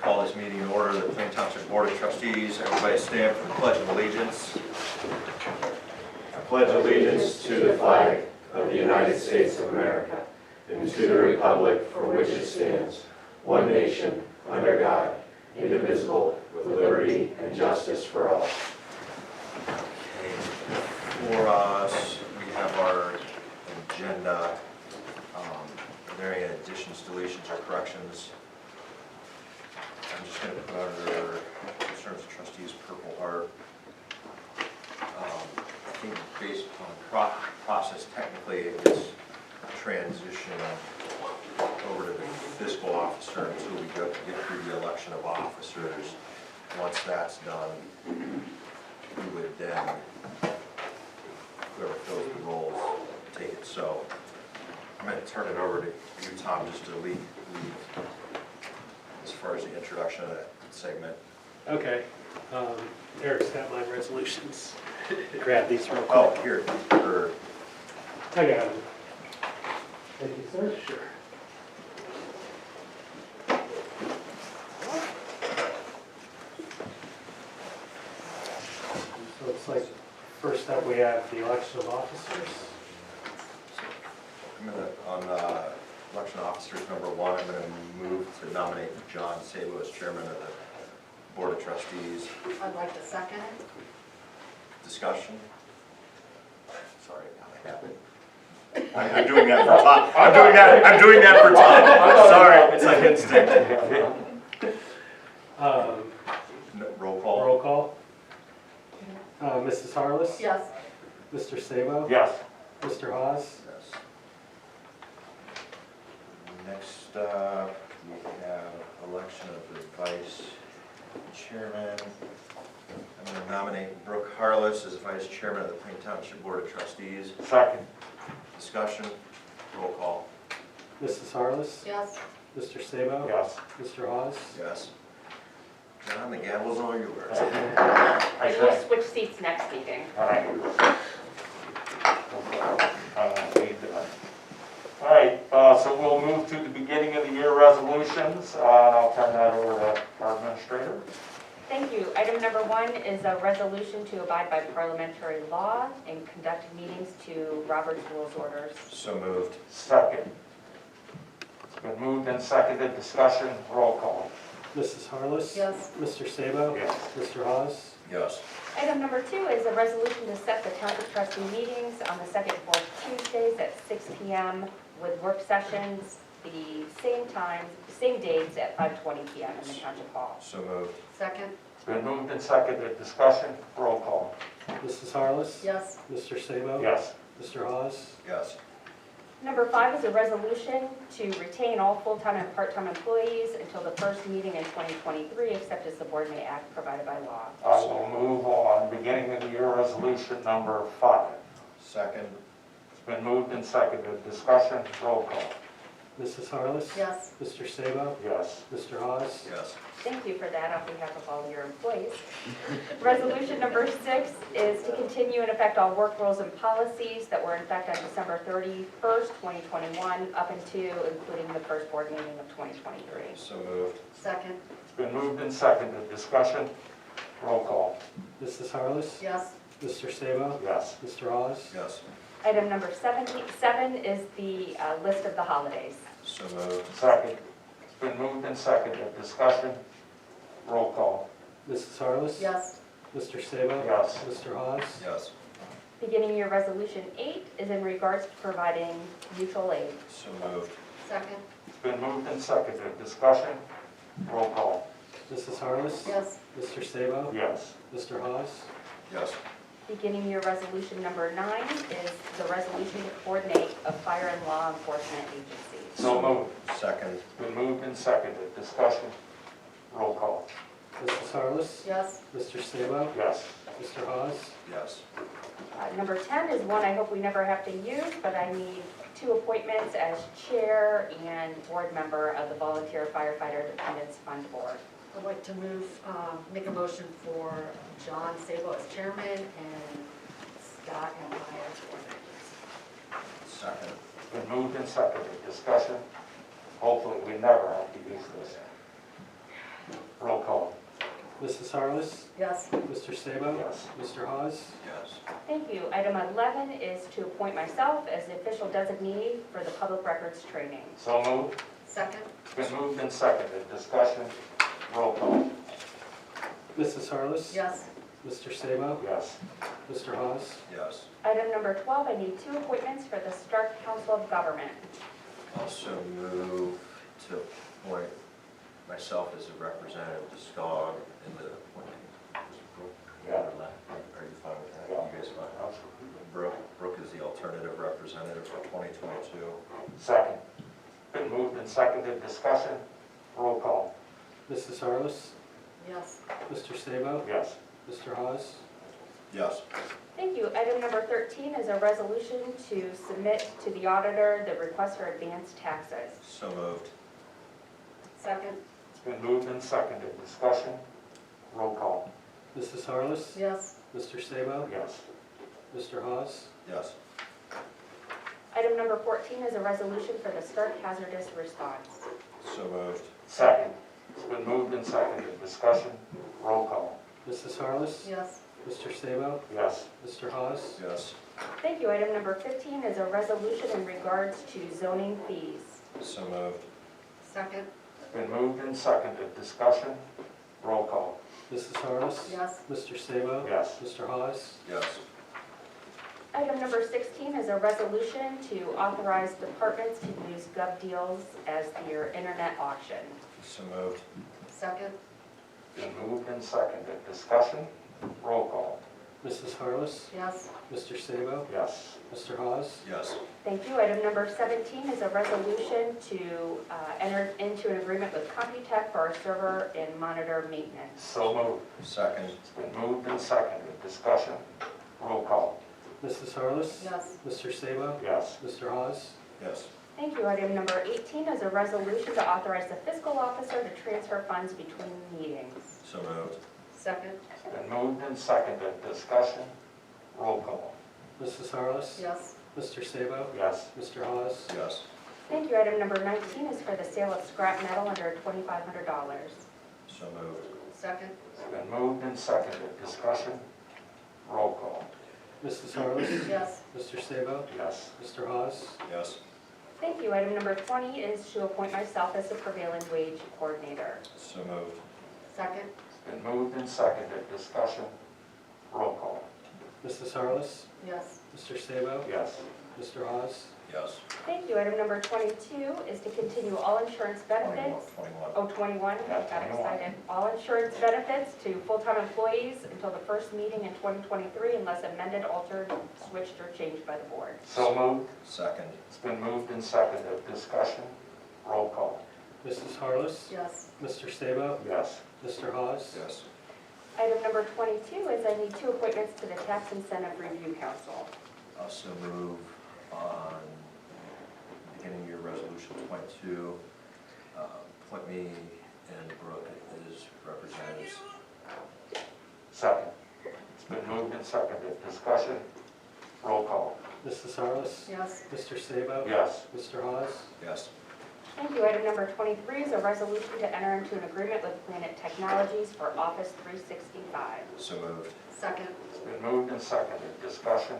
call this meeting in order. The Plain Township Board of Trustees, everybody stand for the Pledge of Allegiance. I pledge allegiance to the flag of the United States of America and to the republic for which it stands, one nation, under God, indivisible, with liberty and justice for all. For us, we have our agenda. Are there any additions, deletions, or corrections? I'm just going to put under concerns of trustees Purple Heart. I think based upon process, technically it gets transitioned over to the fiscal officer until we get through the election of officers. Once that's done, we would then, whoever fills the roles, take it. So I'm going to turn it over to you, Tom, just to lead as far as the introduction of that segment. Okay. Eric's got my resolutions. Grab these real quick. Oh, here, for I got them. Thank you, sir. Sure. So it's like, first up we have the election of officers. I'm going to, on election of officers number 1, I'm going to move to nominate John Sabo as chairman of the Board of Trustees. I'd like to second it. Discussion? Sorry, I have it. I'm doing that for Tom. I'm doing that for Tom. Sorry, it's like instinct. Roll call. Roll call. Mrs. Harless? Yes. Mr. Sabo? Yes. Mr. Hawes? Yes. Next, we have election of the vice chairman. I'm going to nominate Brooke Harless as vice chairman of the Plain Township Board of Trustees. Second. Discussion. Roll call. Mrs. Harless? Yes. Mr. Sabo? Yes. Mr. Hawes? Yes. John, the gavel's all yours. And we'll switch seats next meeting. All right. All right, so we'll move to the beginning of the year resolutions. I'll turn that over to our administrator. Thank you. Item number 1 is a resolution to abide by parliamentary law and conduct meetings to Robert's Rules orders. So moved. Second. It's been moved and seconded. Discussion. Roll call. Mrs. Harless? Yes. Mr. Sabo? Yes. Mr. Hawes? Yes. Item number 2 is a resolution to set the Township Trustee meetings on the second and fourth Tuesdays at 6 p.m. with work sessions the same times, same dates at 5:20 p.m. in the Township Hall. So moved. Second. It's been moved and seconded. Discussion. Roll call. Mrs. Harless? Yes. Mr. Sabo? Yes. Mr. Hawes? Yes. Number 5 is a resolution to retain all full-time and part-time employees until the first meeting in 2023, except as the board may act provided by law. I will move on beginning of the year resolution number 5. Second. It's been moved and seconded. Discussion. Roll call. Mrs. Harless? Yes. Mr. Sabo? Yes. Mr. Hawes? Yes. Thank you for that on behalf of all your employees. Resolution number 6 is to continue and affect all work rules and policies that were in effect on December 31st, 2021, up until including the first board meeting of 2023. So moved. Second. It's been moved and seconded. Discussion. Roll call. Mrs. Harless? Yes. Mr. Sabo? Yes. Mr. Hawes? Yes. Item number 7 is the list of the holidays. So moved. Second. It's been moved and seconded. Discussion. Roll call. Mrs. Harless? Yes. Mr. Sabo? Yes. Mr. Hawes? Yes. Beginning year resolution 8 is in regards to providing mutual aid. So moved. Second. It's been moved and seconded. Discussion. Roll call. Mrs. Harless? Yes. Mr. Sabo? Yes. Mr. Hawes? Yes. Beginning year resolution number 9 is the resolution to coordinate of fire and law enforcement agencies. So moved. Second. It's been moved and seconded. Discussion. Roll call. Mrs. Harless? Yes. Mr. Sabo? Yes. Mr. Hawes? Yes. Number 10 is one I hope we never have to use, but I need 2 appointments as chair and board member of the Volunteer Firefighter Dependents Fund Board. I'd like to make a motion for John Sabo as chairman and Scott and I as board members. Second. It's been moved and seconded. Discussion. Hopefully we never have to use this. Mrs. Harless, Yes. Mr. Sabo? Yes. Mr. Hawes? Yes. Thank you. Item 11 is to appoint myself as the official designee for the public records training. So moved. Second? It's been moved and seconded. Discussion. Roll call. Mrs. Harless? Yes. Mr. Sabo? Yes. Mr. Hawes? Yes. Item number 12, I need 2 appointments for the Stark Council of Government. Also move to appoint myself as a representative to SCOG in the appointing. Yeah. Are you fine with that? Yeah. You guys fine? Absolutely. Brooke is the alternative representative for 2022. Second. Been moved and seconded. Discussion. Roll call. Mrs. Harless? Yes. Mr. Sabo? Yes. Mr. Hawes? Yes. Thank you. Item number 13 is a resolution to submit to the auditor the request for advanced taxes. So moved. Second? It's been moved and seconded. Discussion. Roll call. Mrs. Harless? Yes. Mr. Sabo? Yes. Mr. Hawes? Yes. Item number 14 is a resolution for the Stark Hazardous Response. So moved. Second. It's been moved and seconded. Discussion. Roll call. Mrs. Harless? Yes. Mr. Sabo? Yes. Mr. Hawes? Yes. Thank you. Item number 15 is a resolution in regards to zoning fees. So moved. Second? It's been moved and seconded. Discussion. Roll call. Mrs. Harless? Yes. Mr. Sabo? Yes. Mr. Hawes? Yes. Item number 16 is a resolution to authorize departments to use GovDeals as their internet auction. So moved. Second? Been moved and seconded. Discussion. Roll call. Mrs. Harless? Yes. Mr. Sabo? Yes. Mr. Hawes? Yes. Thank you. Item number 17 is a resolution to enter into an agreement with Computech for our server and monitor maintenance. So moved. Second. It's been moved and seconded. Discussion. Roll call. Mrs. Harless? Yes. Mr. Sabo? Yes. Mr. Hawes? Yes. Thank you. Item number 18 is a resolution to authorize the fiscal officer to transfer funds between meetings. So moved. Second? It's been moved and seconded. Discussion. Roll call. Mrs. Harless? Yes. Mr. Sabo? Yes. Mr. Hawes? Yes. Thank you. Item number 19 is for the sale of scrap metal under $2,500. So moved. Second? It's been moved and seconded. Discussion. Roll call. Mrs. Harless? Yes. Mr. Sabo? Yes. Mr. Hawes? Yes. Thank you. Item number 20 is to appoint myself as the prevailing wage coordinator. So moved. Second? It's been moved and seconded. Discussion. Roll call. Mrs. Harless? Yes. Mr. Sabo? Yes. Mr. Hawes? Yes. Thank you. Item number 22 is to continue all insurance benefits. 21. Oh, 21, Yeah, got 21. excited. All insurance benefits to full-time employees until the first meeting in 2023 unless amended, altered, switched, or changed by the board. So moved. Second. It's been moved and seconded. Discussion. Roll call. Mrs. Harless? Yes. Mr. Sabo? Yes. Mr. Hawes? Yes. Item number 22 is I need 2 appointments to the Tax Incentive Review Council. Also move on beginning of your resolution 22, appoint me and Brooke as representatives. Second. It's been moved and seconded. Discussion. Roll call. Mrs. Harless? Yes. Mr. Sabo? Yes. Mr. Hawes? Yes. Thank you. Item number 23 is a resolution to enter into an agreement with Planet Technologies for Office 365. So moved. Second? It's been moved and seconded. Discussion.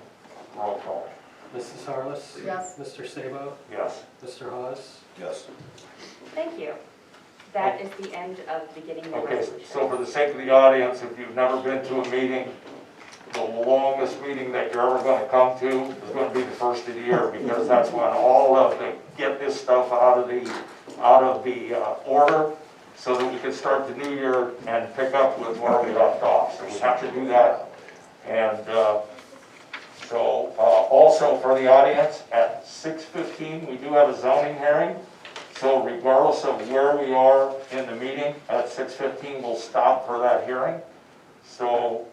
Roll call. Mrs. Harless? Yes. Mr. Sabo? Yes. Mr. Hawes? Yes. Thank you. That is the end of beginning the Okay, resolution. so for the sake of the audience, if you've never been to a meeting, the longest meeting that you're ever going to come to is going to be the first of the year, because that's when all of the, get this stuff out of the order, so that we can start the new year and pick up with where we left off. So we have to do that. And so also for the audience, at 6:15, we do have a zoning hearing. So regardless of where we are in the meeting, at 6:15, we'll stop for that hearing. So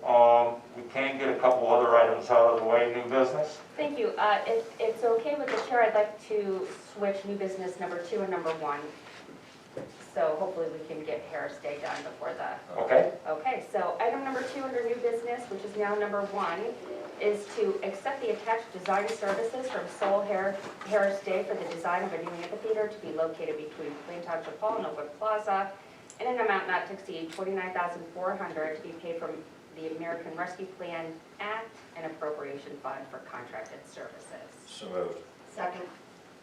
we can get a couple other items out of the way, new business. Thank you. If it's okay with the chair, I'd like to switch new business number 2 and number 1. So hopefully we can get Harris Day done before the... Okay? Okay, so item number 2 under new business, which is now number 1, is to accept the attached design services from Sol Harris Day for the design of a new amphitheater to be located between Plain Township Hall and Oakwood Plaza in an amount not to exceed $29,400 to be paid from the American Rescue Plan Act and Appropriation Fund for contracted services. So moved. Second.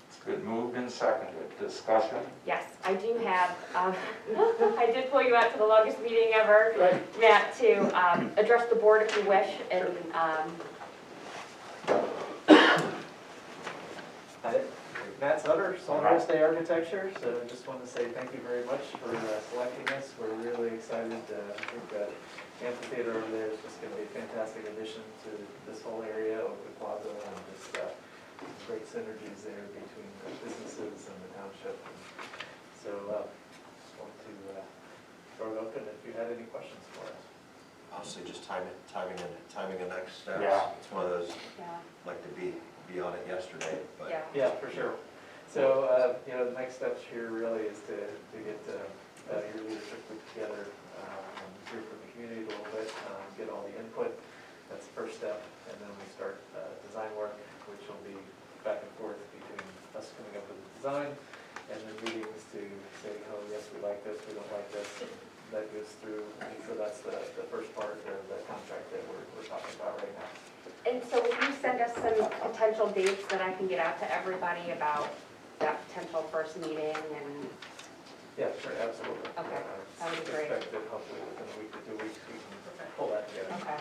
It's been moved and seconded. Discussion? Yes, I do have, I did pull you out to the longest meeting ever, Matt, to address the board if you wish, and Matt Sutter, Solid Day Architecture, so I just want to say thank you very much for selecting us. We're really excited. I think the amphitheater over there is just going to be a fantastic addition to this whole area of the plaza, and just great synergies there between the businesses and the township. So just want to throw it open if you had any questions for us. Honestly, just timing the next steps. Yeah. It's one of those, yeah, like to be on it yesterday, but. yeah. Yeah, for sure. So, the next steps here really is to get your leadership put together, and hear from the community a little bit, get all the input. That's the first step, and then we start design work, which will be back and forth between us coming up with the design, and then meetings to say, oh, yes, we like this, we don't like this. That goes through, and so that's the first part of the contract that we're talking about right now. And so will you send us some potential dates that I can get out to everybody about that potential first meeting and? Yeah, sure, absolutely. Okay, that would be great. Expect that hopefully within a week to 2 weeks, we can pull that together. Okay.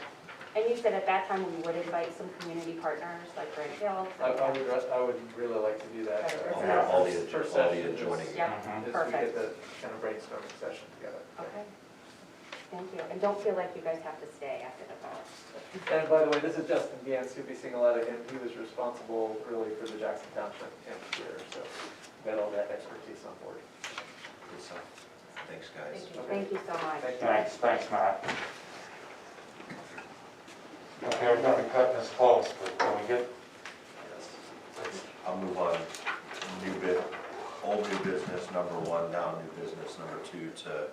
And you said at that time we would invite some community partners like Grant Hill? I would really like to do that. Okay. All the First all session the is- adjoining. Yep, Is we get perfect. the kind of brainstorming session together. Okay. Thank you. And don't feel like you guys have to stay after the vote. And by the way, this is Justin Gantz, you'll be seeing a lot of him. He was responsible really for the Jackson Township amphitheater, so got all that expertise on board. Good stuff. Thanks, guys. Thank you. Thank you so much. Thank you. Thanks, Matt. Okay, we're gonna be cutting this close, but can we get? I'll move on. Old new business number 1, down new business number 2 to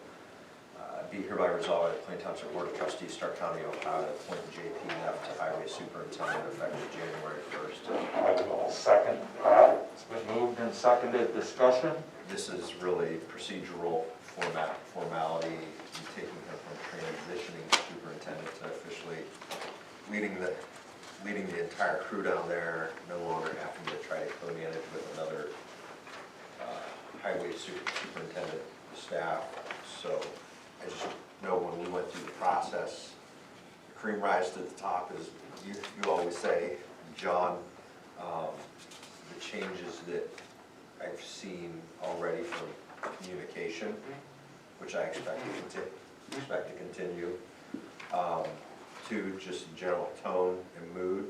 be hereby resolved that Plain Township Board of Trustees, Stark County, Ohio, to appoint J.P. Neff to Highway Superintendent effective January 1st. I will second that. It's been moved and seconded. Discussion? This is really procedural formality, taking her from transitioning superintendent to officially leading the entire crew down there, no longer having to try to co-manage with another highway superintendent staff. So I just know when we went through the process, the cream rise to the top, as you always say, John. The changes that I've seen already from communication, which I expect to continue, to just general tone and mood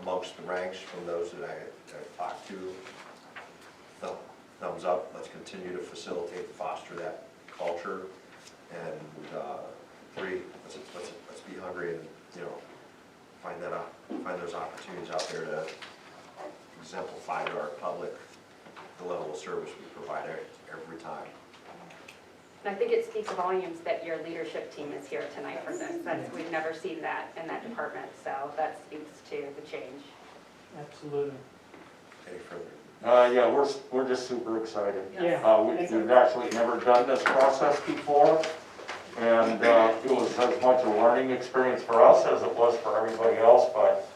amongst the ranks from those that I've talked to. Thumbs up. Let's continue to facilitate and foster that culture. And 3, let's be hungry and find those opportunities out there to exemplify to our public the level of service we provide every time. And I think it speaks volumes that your leadership team is here tonight for this. We've never seen that in that department, so that speaks to the change. Absolutely. Any further? Yeah, we're just super excited. Yeah. We've actually never done this process before, and it was as much a learning experience for us as it was for everybody else, but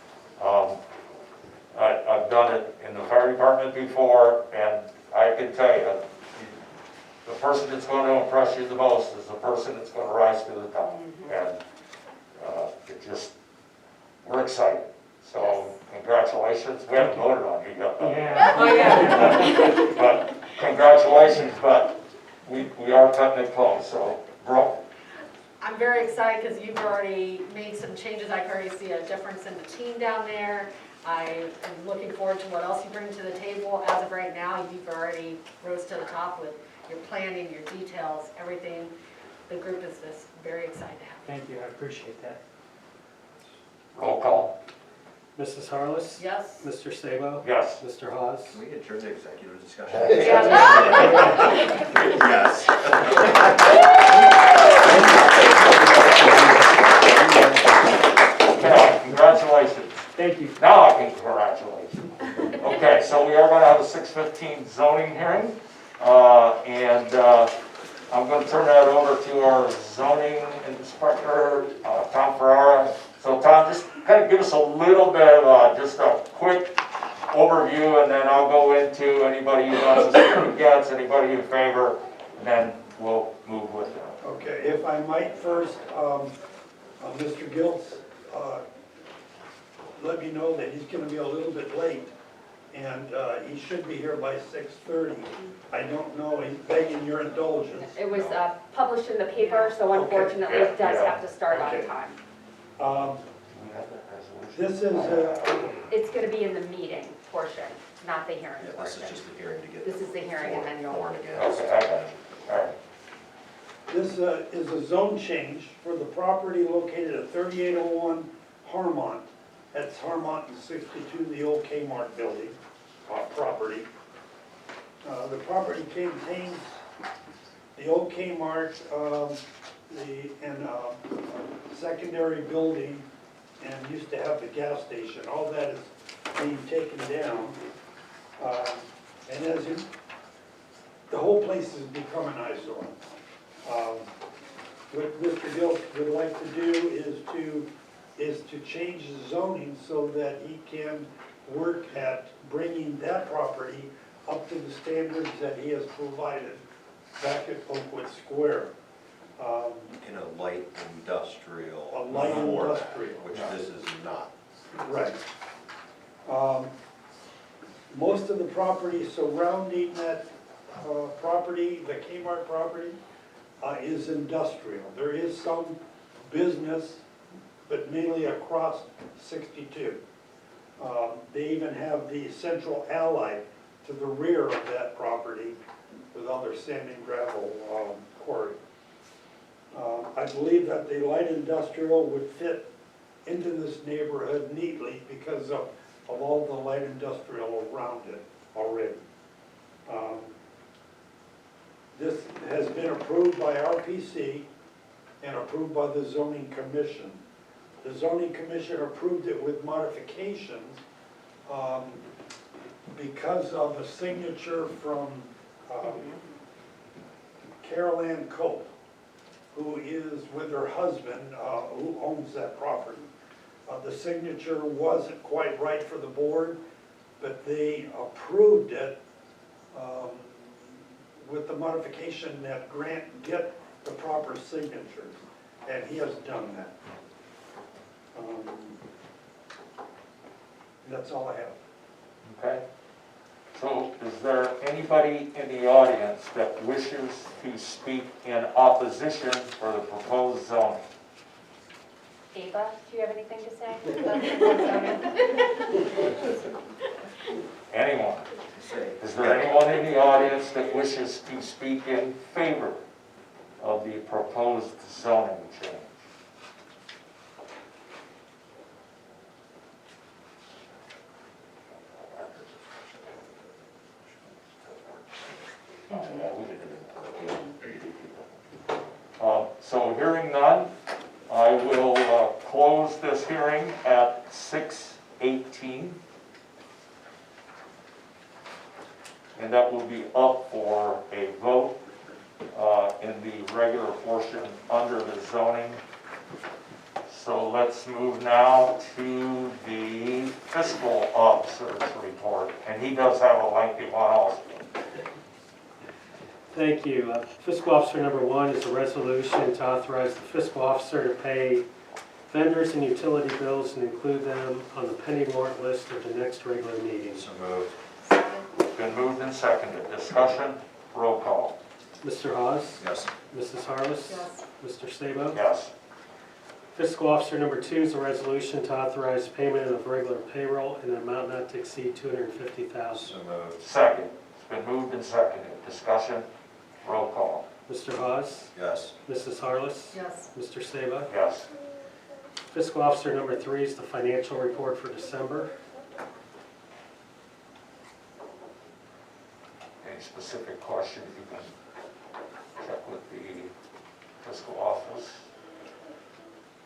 I've done it in the fire department before, and I can tell you, the person that's going to impress you the most is the person that's going to rise to the top. And we're excited. So congratulations. We haven't voted on you yet, though. Yeah. Oh, yeah. But congratulations, but we are cutting it close, so, bro. I'm very excited because you've already made some changes. I can already see a difference in the team down there. I am looking forward to what else you bring to the table. As of right now, you've already rose to the top with your planning, your details, everything. The group is just very excited to have. Thank you, I appreciate that. Roll call. Mrs. Harless? Yes? Mr. Sabo? Yes. Mr. Hawes? Can we adjourn the executive discussion? Yes. Congratulations. Thank you. Now I can congratulate you. Okay, so we are going to have a 6:15 zoning hearing, and I'm going to turn that over to our zoning inspector, Tom Ferrara. So Tom, just kind of give us a little bit of just a quick overview, and then I'll go into anybody who wants to speak against, anybody in favor, and then we'll move with that. Okay, if I might first, Mr. Giltz, let me know that he's gonna be a little bit late, and he should be here by 6:30. I don't know, he's begging your indulgence. It was published in the paper, so unfortunately it does have to start on Okay. time. This is, It's going to be in the meeting portion, not the hearing Yeah, this is portion. just the hearing to get. This is the hearing and then you'll. Warned against. Okay, I got it. All right. this is a zone change for the property located at 3801 Harmont. That's Harmont and 62, the old Kmart building, property. The property contains the old Kmart, secondary building, and used to have the gas station. All that is being taken down. And as in, the whole place has become an eyesore. What Mr. Giltz would like to do is to change the zoning so that he can work at bringing that property up to the standards that he has provided back at Oakwood Square. In a light industrial. A light format, industrial. Which this is not. Right. Most of the property surrounding that property, the Kmart property, is industrial. There is some business, but mainly across 62. They even have the Central Ally to the rear of that property with all their sand and gravel quarry. I believe that the light industrial would fit into this neighborhood neatly because of all the light industrial around it already. This has been approved by RPC and approved by the zoning commission. The zoning commission approved it with modifications because of a signature from Carol Ann Cope, who is with her husband, who owns that property. The signature wasn't quite right for the board, but they approved it with the modification that Grant get the proper signatures, and he has done that. That's all I have. Okay. So is there anybody in the audience that wishes to speak in opposition for the proposed zoning? Ava, do you have anything to say? Anyone? Is there anyone in the audience that wishes to speak in favor of the proposed zoning change? So hearing none, I will close this hearing at 6:18. And that will be up for a vote in the regular portion under the zoning. So let's move now to the fiscal officer's report. And he does have a lengthy one also. Thank you. Fiscal officer number 1 is a resolution to authorize the fiscal officer to pay vendors and utility bills and include them on the pending warrant list at the next regular meeting. So moved. Been moved and seconded. Discussion, roll call. Mr. Hawes? Yes. Mrs. Harless? Yes. Mr. Sabo? Yes. Fiscal officer number 2 is a resolution to authorize payment of regular payroll in an amount not to exceed $250,000. So moved. Second. It's been moved and seconded. Discussion, roll call. Mr. Hawes? Yes. Mrs. Harless? Yes. Mr. Sabo? Yes. Fiscal officer number 3 is the financial report for December. Any specific questions, you can check with the fiscal office.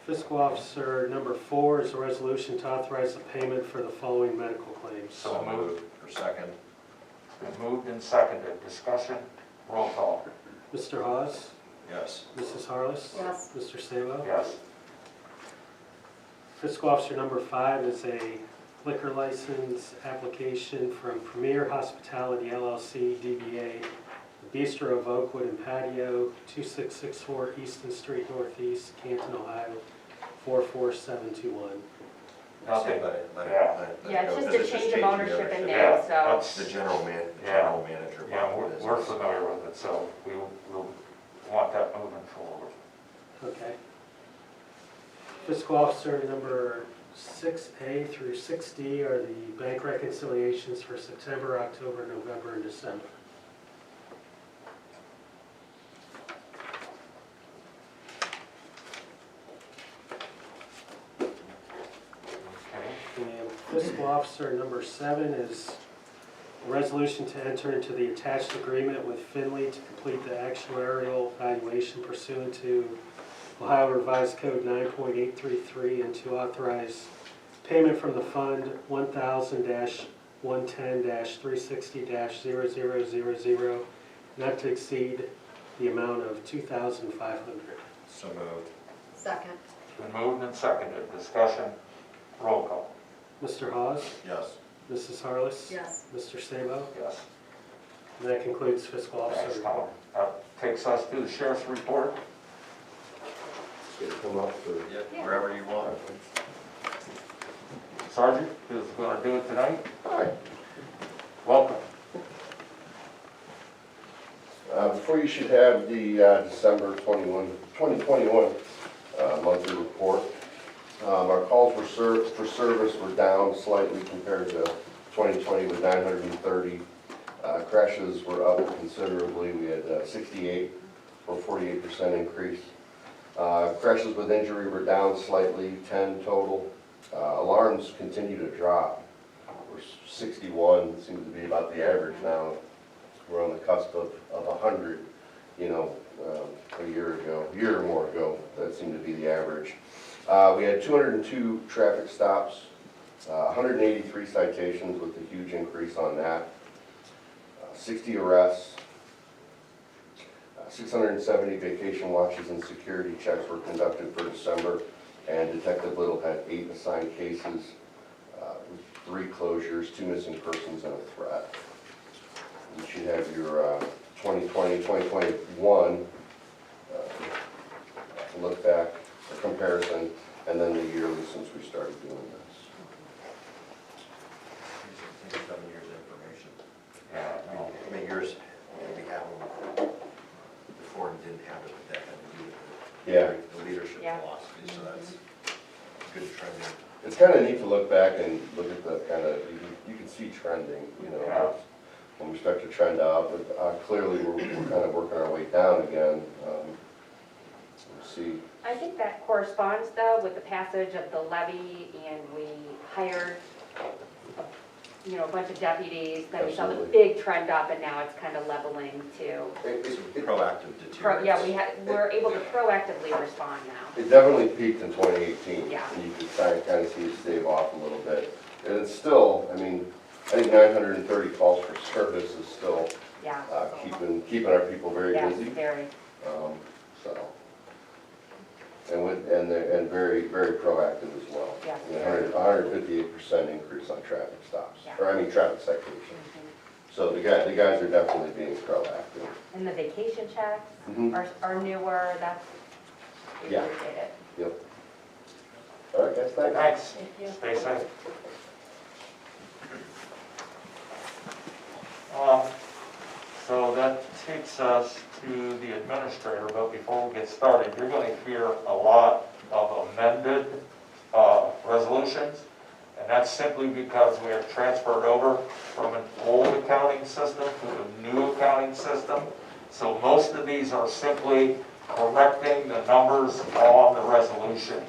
Fiscal officer number 4 is a resolution to authorize the payment for the following medical claims. So moved. For second. It's been moved and seconded. Discussion, roll call. Mr. Hawes? Yes. Mrs. Harless? Yes. Mr. Sabo? Yes. Fiscal Officer number 5 is a liquor license application from Premier Hospitality LLC, DBA Bistro of Oakwood and Patio, 2664 Easton Street Northeast, Canton, Ohio, 44721. Nothing. Let it Yeah, it's go, just because a change of ownership in Yeah, there, so. that's, The general manager. yeah, of the we're business. familiar with it, so we'll want that moving forward. Okay. Fiscal Officer number 6A through 6D are the bank reconciliations for September, October, November, and December. Okay. And Fiscal Officer number 7 is a resolution to enter into the attached agreement with Finley to complete the actuarial valuation pursuant to Ohio Revised Code 9.833 and to authorize payment from the fund 1000-110-360-0000 not to exceed the amount of $2,500. So moved. Second. Been moved and seconded. Discussion. Roll call. Mr. Hawes? Yes. Mrs. Harless? Yes. Mr. Sabo? Yes. And that concludes Fiscal Officer Thanks, report. Tom. Takes us to the sheriff's report. It'll come up for. Yep, wherever you want. Sergeant is going to do it tonight. Hi. Welcome. Before you should have the December 2021 monthly report. Our calls for service were down slightly compared to 2020 with 930. Crashes were up considerably. We had 68 or 48% increase. Crashes with injury were down slightly, 10 total. Alarms continue to drop. We're 61, seems to be about the average now. We're on the cusp of 100, a year or more ago, that seemed to be the average. We had 202 traffic stops, 183 citations with a huge increase on that, 60 arrests, 670 vacation watches and security checks were conducted for December, and Detective Little had 8 assigned cases, with 3 closures, 2 missing persons, and a threat. You should have your 2020, 2021 look back, a comparison, and then the yearly since we started doing this. These are 7 years of information. Yeah, no. I mean, yours, we have them before and didn't have it, but that had to do with the leadership Yeah. philosophy, so that's good trending. It's kind of neat to look back and look at the kind of, you can see trending, Yeah. when we start to trend up, but clearly we're kind of working our way down again. We'll see. I think that corresponds though with the passage of the levy and we hired, a bunch of deputies, then we saw the Absolutely. big trend up and now it's kind of leveling to, Proactive deterrence. we're able to proactively respond now. It definitely peaked in 2018. Yeah. And you could kind of see it stave off a little bit. And it's still, I think 930 calls for service is still Yeah. keeping our people very Yeah, busy. very. So, and very, very proactive as well. Yeah. 158% increase on traffic stops, Yeah. traffic citations. So the guys are definitely being proactive. And the vacation checks Mhm. are newer, that's, we Yeah. appreciate it. Yep. All right, guys, thanks. Thanks. Thank you. Stay safe. So that takes us to the administrator, but before we get started, you're going to hear a lot of amended resolutions, and that's simply because we have transferred over from an old accounting system to a new accounting system. So most of these are simply correcting the numbers on the resolutions,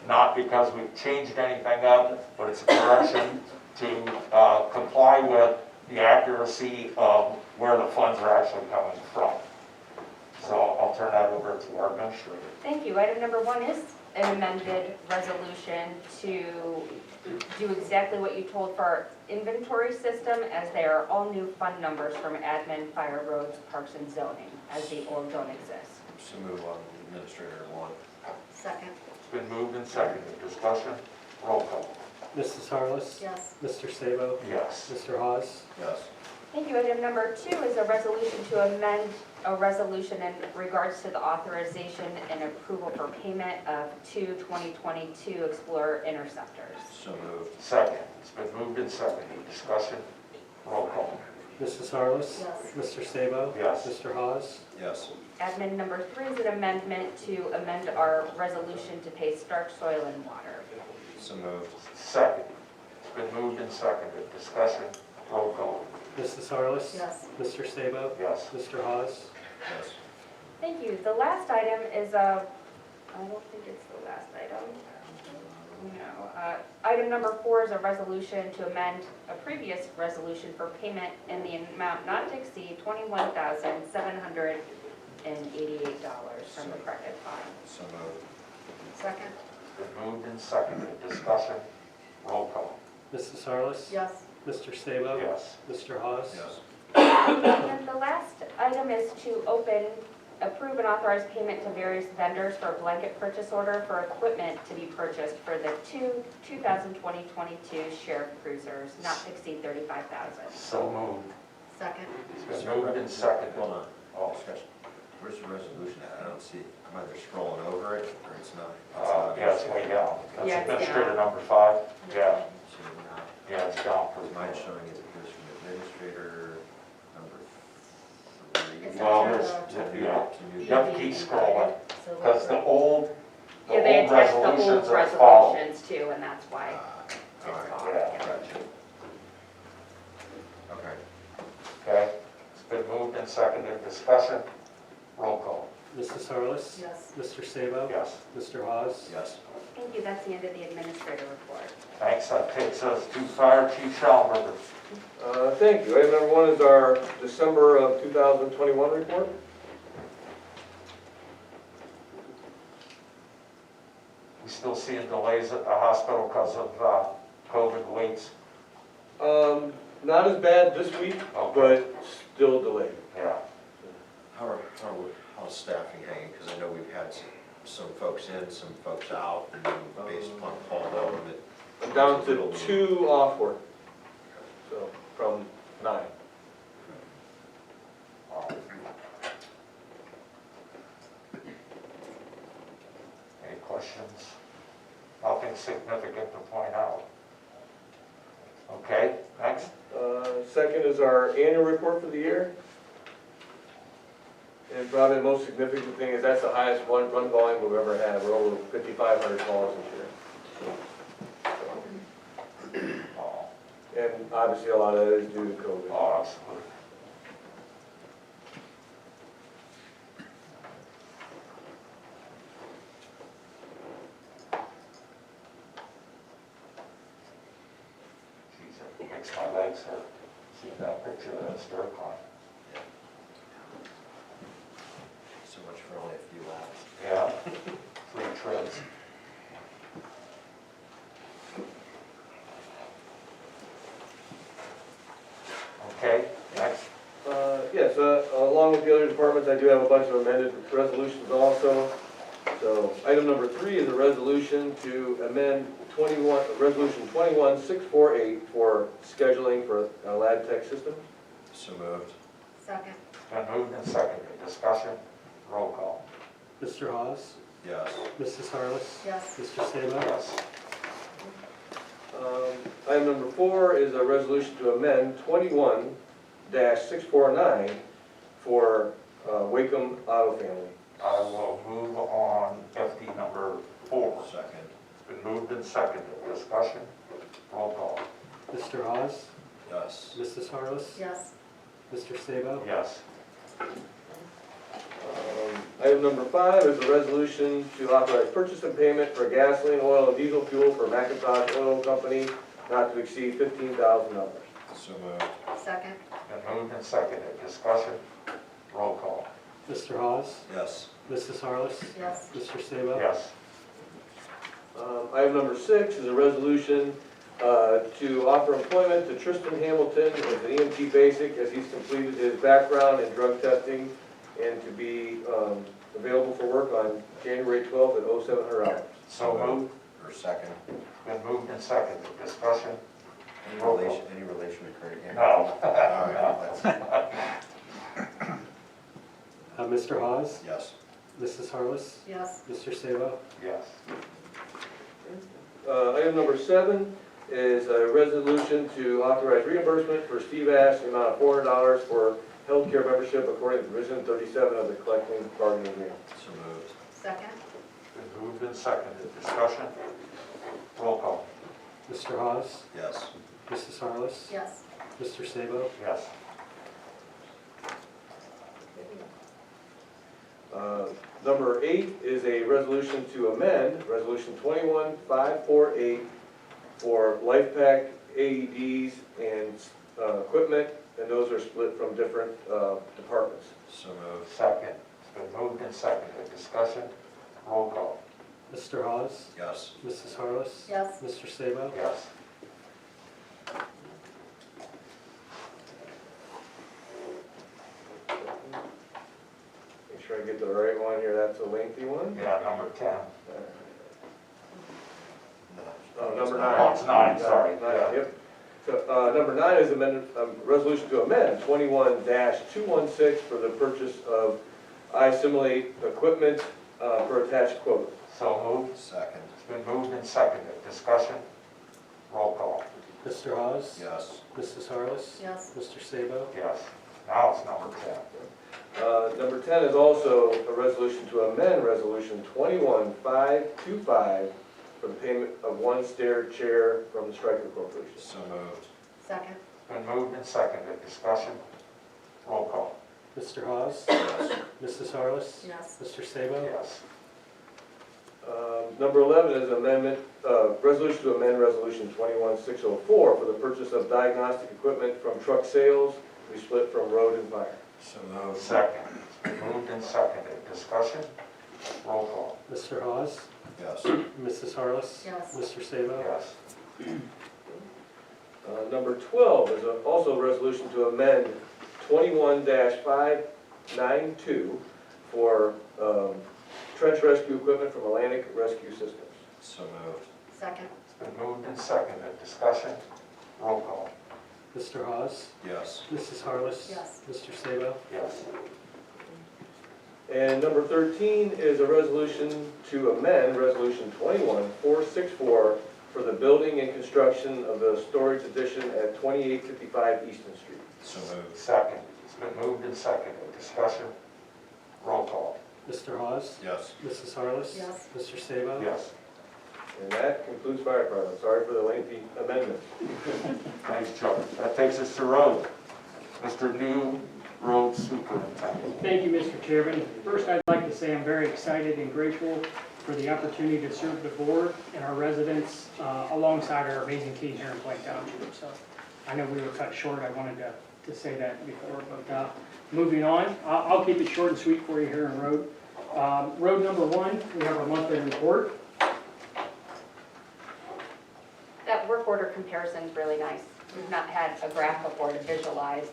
not because we've changed anything up, but it's a correction to comply with the accuracy of where the funds are actually coming from. So I'll turn that over to our administrator. Thank you. Item number 1 is an amended resolution to do exactly what you told for our inventory system, as they are all new fund numbers from admin, fire, roads, parks, and zoning, as the old don't exist. So move on administrator one. Second. It's been moved and seconded. Discussion? Roll call. Mrs. Harless? Yes. Mr. Sabo? Yes. Mr. Hawes? Yes. Thank you. Item number 2 is a resolution to amend a resolution in regards to the authorization and approval for payment of 2022 Explorer Interceptors. So moved. Second. It's been moved and seconded. Discussion? Roll call. Mrs. Harless? Yes. Mr. Sabo? Yes. Mr. Hawes? Yes. Admin number 3 is an amendment to amend our resolution to pay Stark Soil and Water. So moved. Second. It's been moved and seconded. Discussion? Roll call. Mrs. Harless? Yes. Mr. Sabo? Yes. Mr. Hawes? Yes. Thank you. The last item is I don't think it's the last item. No. Item number 4 is a resolution to amend a previous resolution for payment in the amount not to exceed $21,788 from the corrected fund. So moved. Second. Been moved and seconded. Discussion? Roll call. Mrs. Harless? Yes. Mr. Sabo? Yes. Mr. Hawes? Yes. And the last item is to approve and authorize payment to various vendors for a blanket purchase order for equipment to be purchased for the 2020-22 sheriff cruisers, not to exceed $35,000. So moved. Second. It's been moved and seconded. Hold on. Oh, discussion. Where's the resolution at? I don't see it. I'm either scrolling over it or it's not. Yeah, it's way down. That's Yeah, it's administrator down. number 5. Yeah, So now, yeah, it's down. mine's showing it appears from administrator number 3. It's Well, after there's, the- yeah, To new- you have to keep scrolling, So because the old Yeah, they attached the old resolutions are followed. resolutions too, and that's why All it's right. off. Yeah. Gotcha. Okay. Okay, it's been moved and seconded. Discussion? Roll call. Mrs. Harless? Yes. Mr. Sabo? Yes. Mr. Hawes? Yes. Thank you. That's the end of the administrator report. Thanks, that takes us to Fire Chief Schallenberger. Thank you. Item number 1 is our December of 2021 report. We still seeing delays at the hospital because of COVID waits? Not as bad this week, but still delayed. Yeah. How's staffing hanging? Because I know we've had some folks in, some folks out, and then based upon call load, I'm down to 2 off work, so from 9. Any questions? Nothing significant to point out. Okay, next. Second is our annual report for the year. And probably the most significant thing is that's the highest run volume we've ever had. We're over 5,500 calls this year. Oh, And obviously a lot of that is due to COVID. absolutely. Geez, it makes my legs hurt. Seeing that picture of that stir climb. so much for only a few laps. Yeah, 3 treads. Okay, next. Yes, along with the other departments, I do have a bunch of amended resolutions also. So item number 3 is a resolution to amend Resolution 21648 for scheduling for a lab tech system. So moved. Second. Been moved and seconded. Discussion, roll call. Mr. Hawes? Yes. Mrs. Harless? Yes. Mr. Sabo? Yes. Item number 4 is a resolution to amend 21-649 for Wacom Auto Family. I will move on FD number 4. Second. It's been moved and seconded. Discussion, roll call. Mr. Hawes? Yes. Mrs. Harless? Yes. Mr. Sabo? Yes. Item number 5 is a resolution to authorize purchase and payment for gasoline, oil, and diesel fuel for McIntosh Oil Company not to exceed $15,000. So moved. Second. Been moved and seconded. Discussion, roll call. Mr. Hawes? Yes. Mrs. Harless? Yes. Mr. Sabo? Yes. Item number 6 is a resolution to offer employment to Tristan Hamilton as an EMT basic as he's completed his background and drug testing and to be available for work on January 12th at $700. So moved. Or second. Been moved and seconded. Discussion? Any relation to Craig? No. All right, Mr. Hawes? yes. Mrs. Harless? Yes. Mr. Sabo? Yes. Item number 7 is a resolution to authorize reimbursement for Steve Ash in the amount of $400 for healthcare membership according to provision 37 of the collective bargaining agreement. So moved. Second? Been moved and seconded. Discussion? Roll call. Mr. Hawes? Yes. Mrs. Harless? Yes. Mr. Sabo? Yes. Number 8 is a resolution to amend Resolution 21548 for Life Pack AEDs and equipment, and those are split from different departments. So moved. Second. It's been moved and seconded. Discussion? Roll call. Mr. Hawes? Yes. Mrs. Harless? Yes. Mr. Sabo? Yes. Make sure I get the right one here, that's a lengthy one. Yeah, number 10. Oh, number 9. Oh, it's 9, sorry. Nine, yep. So, number 9 is amended, resolution to amend 21-216 for the purchase of iSimilate equipment per attached quote. So moved. Second. It's been moved and seconded. Discussion? Roll call. Mr. Hawes? Yes. Mrs. Harless? Yes. Mr. Sabo? Yes. Now it's number 10. Number 10 is also a resolution to amend Resolution 21525 for the payment of one stair chair from the Stryker Corporation. So moved. Second? It's been moved and seconded. Discussion? Roll call. Mr. Hawes? Yes. Mrs. Harless? Yes. Mr. Sabo? Yes. Number 11 is resolution to amend Resolution 21604 for the purchase of diagnostic equipment from truck sales. We split from road and fire. So moved. Second. It's been moved and seconded. Discussion? Roll call. Mr. Hawes? Yes. Mrs. Harless? Yes. Mr. Sabo? Yes. Number 12 is also a resolution to amend 21-592 for trench rescue equipment from Atlantic Rescue Systems. So moved. Second? It's been moved and seconded. Discussion? Roll call. Mr. Hawes? Yes. Mrs. Harless? Yes. Mr. Sabo? Yes. And number 13 is a resolution to amend Resolution 21464 for the building and construction of the storage addition at 2855 Easton Street. So moved. Second. It's been moved and seconded. Discussion? Roll call. Mr. Hawes? Yes. Mrs. Harless? Yes. Mr. Sabo? Yes. And that concludes fire department. Sorry for the lengthy amendment. Thanks, Chuck. That takes us to road. Mr. New Road Superintendent. Thank you, Mr. Chairman. First, I'd like to say I'm very excited and grateful for the opportunity to serve the board and our residents alongside our amazing team here in Plain Township. So I know we were cut short. I wanted to say that before, but moving on, I'll keep it short and sweet for you here in road. Road number 1, we have our monthly report. That work order comparison is really nice. We've not had a graph before to visualize.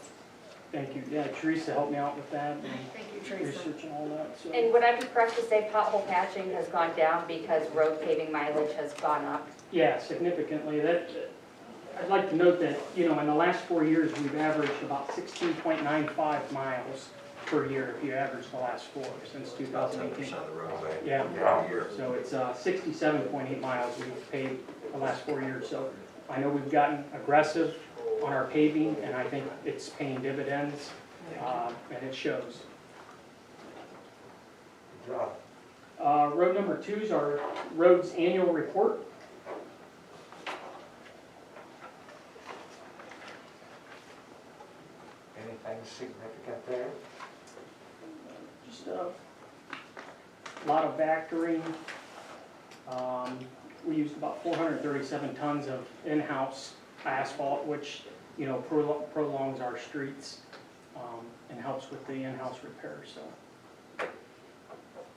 Thank you. Yeah, Teresa helped me out with that and Thank you, Teresa. research and all that. So. And would I be correct to say pothole patching has gone down because road paving mileage has gone up? Yeah, significantly. I'd like to note that, in the last 4 years, we've averaged about 16.95 miles per year if you average the last 4 since About 10% 2018. of the roadway. Yeah. Every year. So it's 67.8 miles we've paved the last 4 years. So I know we've gotten aggressive on our paving, and I think it's paying dividends, and it shows. Good job. Road number 2 is our roads annual report. Anything significant there? Just a lot of vectoring. We used about 437 tons of in-house asphalt, which, prolongs our streets and helps with the in-house repairs, so.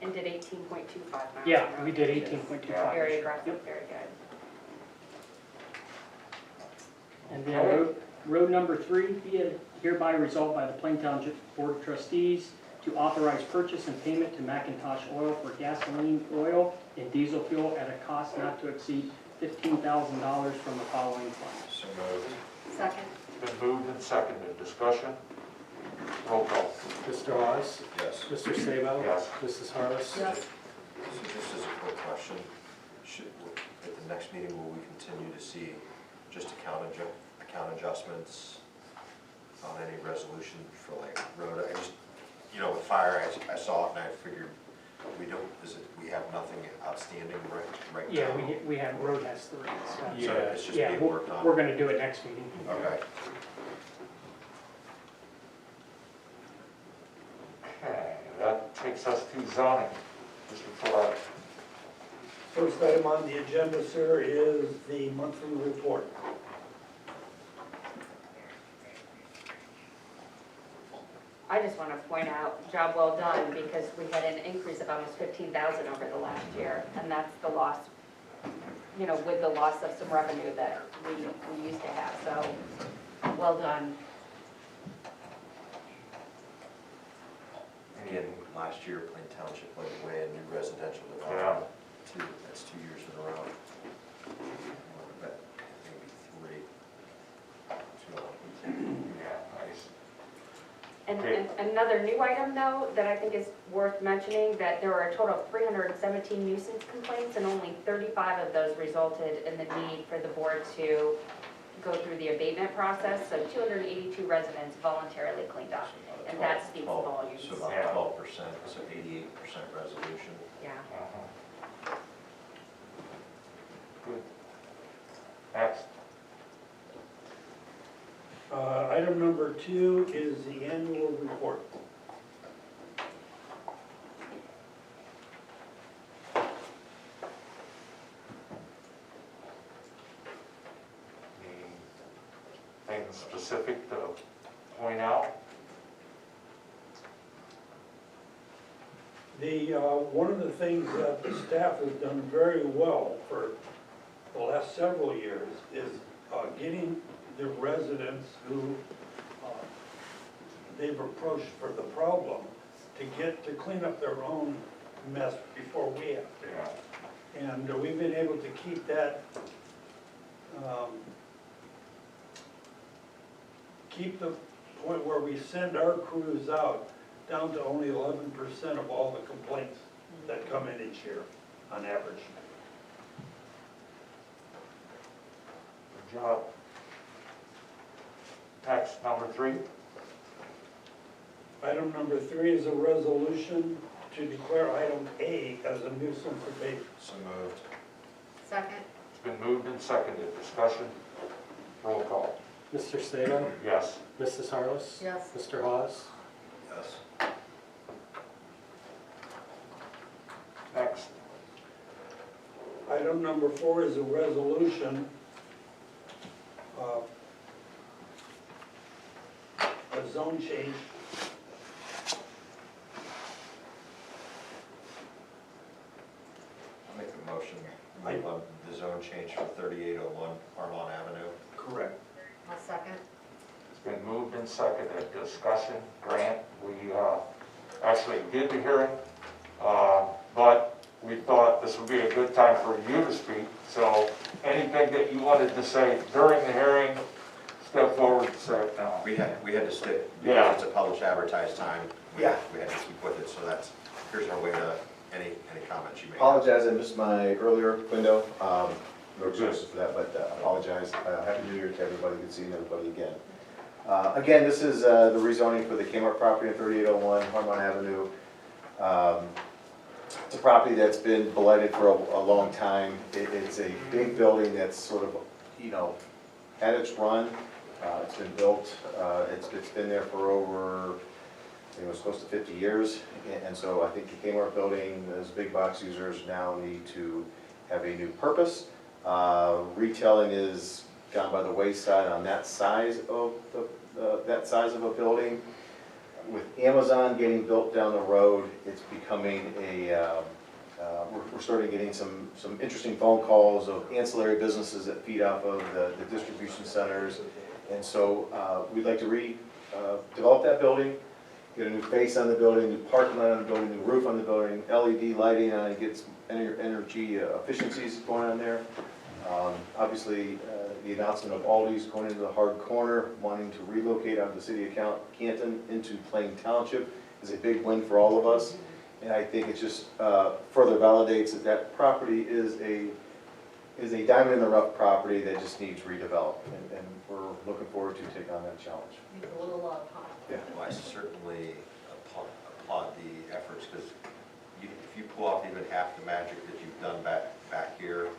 And did 18.25 miles. Yeah, we did 18.25. Very aggressive, very good. And then road number 3, be it hereby resolved by the Plain Township Board of Trustees to authorize purchase and payment to McIntosh Oil for gasoline, oil, and diesel fuel at a cost not to exceed $15,000 from the following funds. So moved. Second. Been moved and seconded. Discussion? Roll call. Mr. Hawes? Yes. Mr. Sabo? Yes. Mrs. Harless? Yes. So just as a quick question, at the next meeting, will we continue to see just account adjustments on any resolution for like road? I just, with fire, I saw it and I figured we have nothing outstanding right now? Yeah, we have, road has 3. So it's just Yeah, being worked on? we're gonna do it next meeting. Okay. Okay, that takes us to zoning. Mr. Ferrari. First item on the agenda, sir, is the monthly report. I just want to point out, job well done, because we had an increase of almost 15,000 over the last year, and that's the loss, with the loss of some revenue that we used to have, so, well done. Again, last year, Plain Township went away in new residential development. That's 2 years in a row. But maybe 3. Yeah, nice. And another new item, though, that I think is worth mentioning, that there were a total of 317 nuisance complaints, and only 35 of those resulted in the need for the board to go through the abatement process, so 282 residents voluntarily cleaned up, and that speaks volumes. So about 12%, so 88% resolution. Yeah. Good. Next. Item number 2 is the annual report. Anything specific to point out? One of the things that the staff has done very well for the last several years is getting the residents who they've approached for the problem to clean up their own mess before we have to. Yeah. And we've been able to keep that, keep the point where we send our crews out down to only 11% of all the complaints that come in each year, on average. Good job. Next, number 3. Item number 3 is a resolution to declare item A as a nuisance abatement. So moved. Second. It's been moved and seconded. Discussion? Roll call. Mr. Sabo? Yes. Mrs. Harless? Yes. Mr. Hawes? Yes. Next. Item number 4 is a resolution a zone change. I'll make the motion, the zone change from 3801 Parmen Avenue. Correct. I'll second. It's been moved and seconded. Discussion? Grant? We actually did the hearing, but we thought this would be a good time for you to speak. So anything that you wanted to say during the hearing, step forward and say it now. We had to stick, Yeah. because it's a published advertised time. Yeah. We had to keep with it, so here's our way to, any comments you make. Apologize, I missed my earlier window. No excuses for that, but apologize. Happy New Year to everybody. Good seeing everybody again. Again, this is the rezoning for the Kmart property on 3801 Harmon Avenue. It's a property that's been blighted for a long time. It's a big building that's sort of, had its run. It's been built, it's been there for over, it's close to 50 years. And so I think the Kmart building, those big box users now need to have a new purpose. Retailing is gone by the wayside on that size of a building. With Amazon getting built down the road, it's becoming becoming we're starting getting some interesting phone calls of ancillary businesses that feed off of the distribution centers. And so we'd like to develop that building, get a new face on the building, new parking lot on the building, new roof on the building, LED lighting on it, get some energy efficiencies going on there. Obviously, the announcement of Aldi's going into the hard corner, wanting to relocate out of the city of Canton into Plain Township is a big win for all of us. And I think it just further validates that that property is a diamond in the rough property that just needs redeveloped. And we're looking forward to taking on that challenge. Need a little love, huh? Yeah. Well, I certainly applaud the efforts, because if you pull off even half the magic that you've done back here, I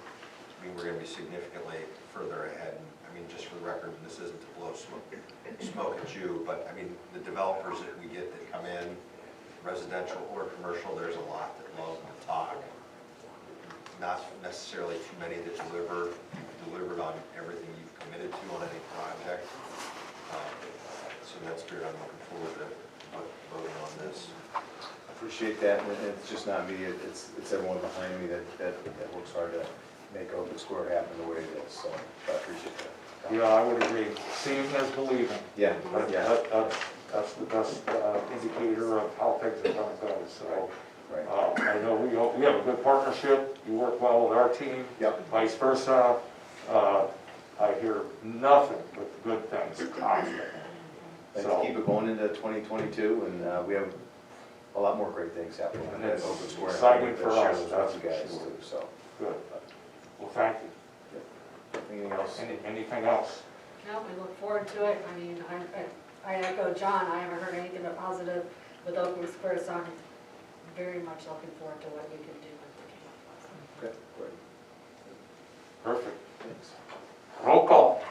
mean, we're gonna be significantly further ahead. And, I mean, just for the record, this isn't to blow smoke at you, but I mean, the developers that we get that come in, residential or commercial, there's a lot that love to talk. Not necessarily too many that delivered on everything you've committed to on any project. So that's good. I'm looking forward to voting on this. I appreciate that, and it's just not me, it's everyone behind me that works hard to make Open Square happen the way it is, so I appreciate that. Yeah, I would agree. Seeing is believing. Yeah, That- yeah, That's the best indicator of how things are going to go, so. right. I know we have a good partnership, you work well with our team, Yep. vice versa. I hear nothing but good things constantly. Let's So, keep it going into 2022, and we have a lot more great things happening And at it's Open Square. exciting for us, Share with that's you guys too, so. good. Well, thank you. Anything else? Anything else? No, we look forward to it. I mean, I echo John, I haven't heard anything but positive with Open Square, so I'm very much looking forward to what we can do with the Okay, great. Perfect. Thanks. Roll call.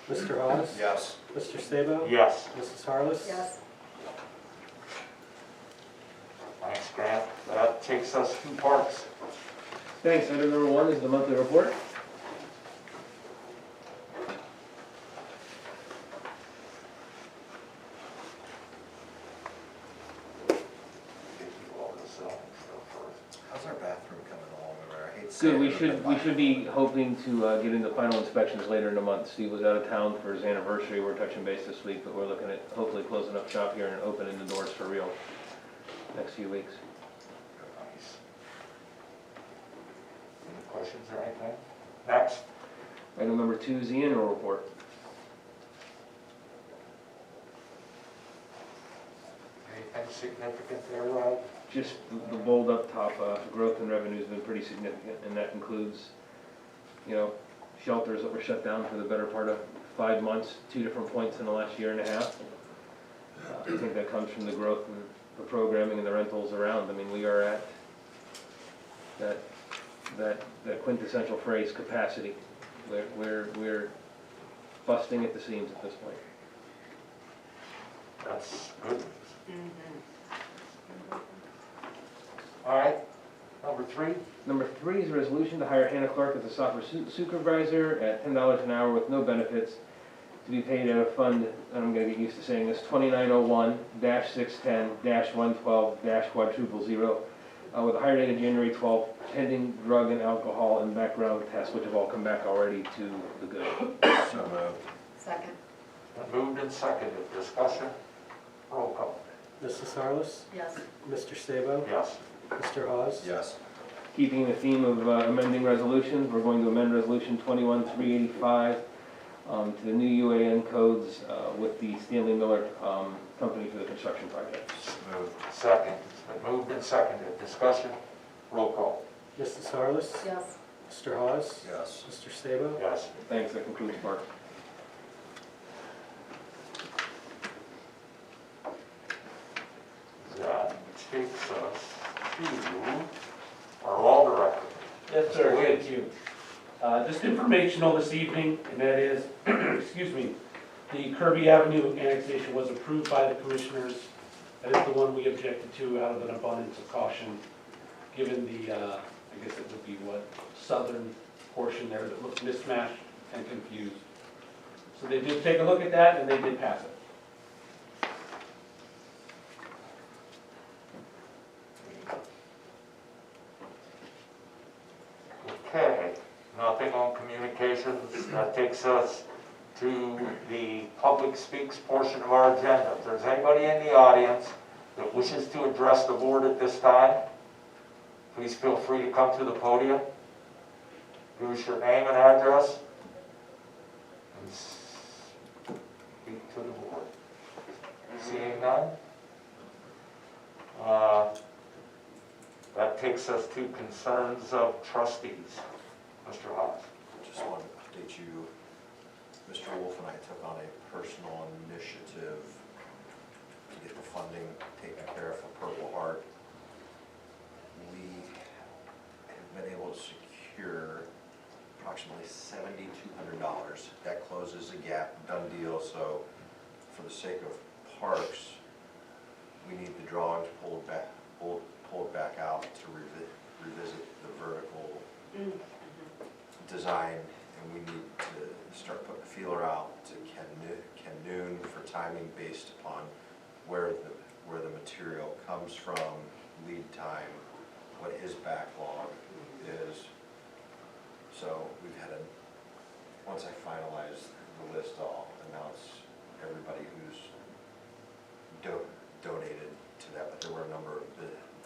Mr. Hawes? Yes. Mr. Sabo? Yes. Mrs. Harless? Yes. Thanks, Grant. That takes us 2 parts. Thanks. Item number 1 is the monthly report. How's our bathroom coming along over there? I hate Good, saying we it, but should be hoping to get into final inspections later in the month. Steve was out of town for his anniversary, we're touching base this week, but we're looking at hopefully closing up shop here and opening the doors for real next few weeks. Nice. Any questions or anything? Next. Item number 2 is the annual report. Anything significant there, Rob? Just the bold up top, growth in revenue has been pretty significant, and that includes, shelters that were shut down for the better part of 5 months, 2 different points in the last year and a half. I think that comes from the growth in the programming and the rentals around. I mean, we are at that quintessential phrase, capacity. We're busting at the seams at this point. That's good. All right, number 3. Number 3 is a resolution to hire Hannah Clark as a software supervisor at $10 an hour with no benefits to be paid out of fund, and I'm gonna get used to saying this, 2901-610-112-000, with a hire date of January 12th, pending drug and alcohol and background tests, which have all come back already to the good. So moved. Second. Moved and seconded. Discussion. Roll call. Mrs. Harless? Yes. Mr. Sabo? Yes. Mr. Hawes? Yes. Keeping the theme of amending resolutions, we're going to amend Resolution 21-385 to the new UAN codes with the Stanley Miller Company for the construction project. Moved. Second. It's been moved and seconded. Discussion. Roll call. Mrs. Harless? Yes. Mr. Hawes? Yes. Mr. Sabo? Yes. Thanks, that concludes Mark. That takes us to our law director. Yes, sir, thank you. Just informational this evening, and that is, excuse me, the Kirby Avenue annexation was approved by the commissioners. That is the one we objected to out of an abundance of caution, given the, I guess it would be what, southern portion there that looked mismatched and confused. So they did take a look at that, and they did pass it. communications. That takes us to the public speaks portion of our agenda. If there's anybody in the audience that wishes to address the board at this time, please feel free to come to the podium. Give us your name and address, and speak to the board. Seeing none? That takes us to concerns of trustees. Mr. Haas. Just wanted to update you, Mr. Wolf and I took on a personal initiative to get the funding taken care of for Purple Heart. We have been able to secure approximately $7,200. That closes the gap, done deal. So for the sake of parks, we need the drawings pulled back out to revisit the vertical design, and we need to start putting the feeler out to Ken Noon for timing based upon where the material comes from, lead time, what his backlog is. So we've had once I finalize the list, I'll announce everybody who's donated to that, but there were a number of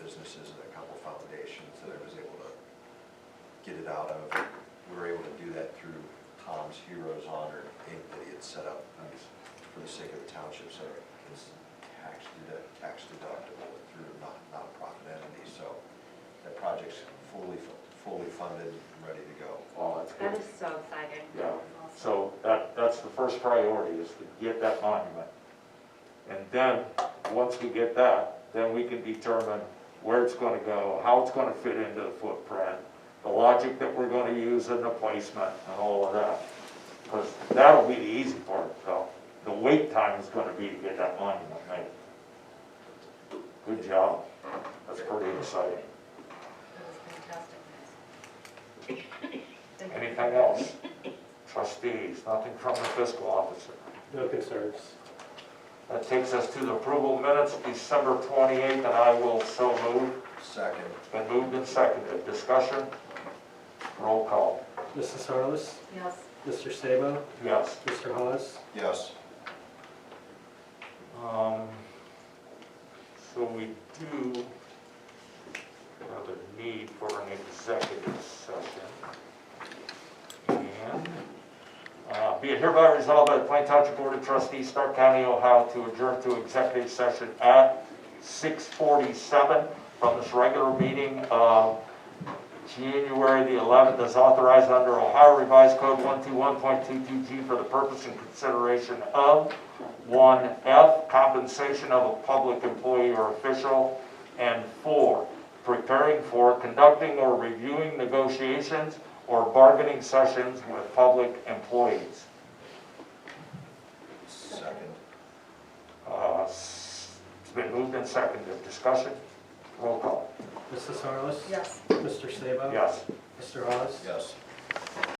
businesses and a couple foundations that I was able to get it out of. We were able to do that through Tom's Heroes Honor Inc. that he had set up for the sake of the township, so it's tax deductible through a non-profit entity. So that project's fully funded and ready to go. Oh, that's good. That is so exciting. Yeah. So that's the first priority, is to get that monument. And then, once we get that, then we can determine where it's going to go, how it's going to fit into the footprint, the logic that we're going to use in the placement, and all of that. Because that'll be the easy part, though. The wait time is going to be to get that monument made. Good job. That's pretty exciting. That is fantastic. Anything else? Trustees, nothing from the fiscal officer. No concerns. That takes us to the approval minutes, December 28th, and I will so move. Second. It's been moved and seconded. Discussion? Roll call. Mrs. Harless? Yes. Mr. Sabo? Yes. Mr. Hawes? Yes. So we do have a need for an executive session. And be it hereby resolved by the Plain Township Board of Trustees, Stark County, Ohio, to adjourn to executive session at 6:47 from this regular meeting of January the 11th, as authorized under Ohio Revised Code 121.22G for the purpose and consideration of 1F, compensation of a public employee or official, and 4, preparing for, conducting, or reviewing negotiations or bargaining sessions with public employees. Second. It's been moved and seconded. Discussion? Roll call. Mrs. Harless? Yes. Mr. Sabo? Yes. Mr. Hawes? Yes.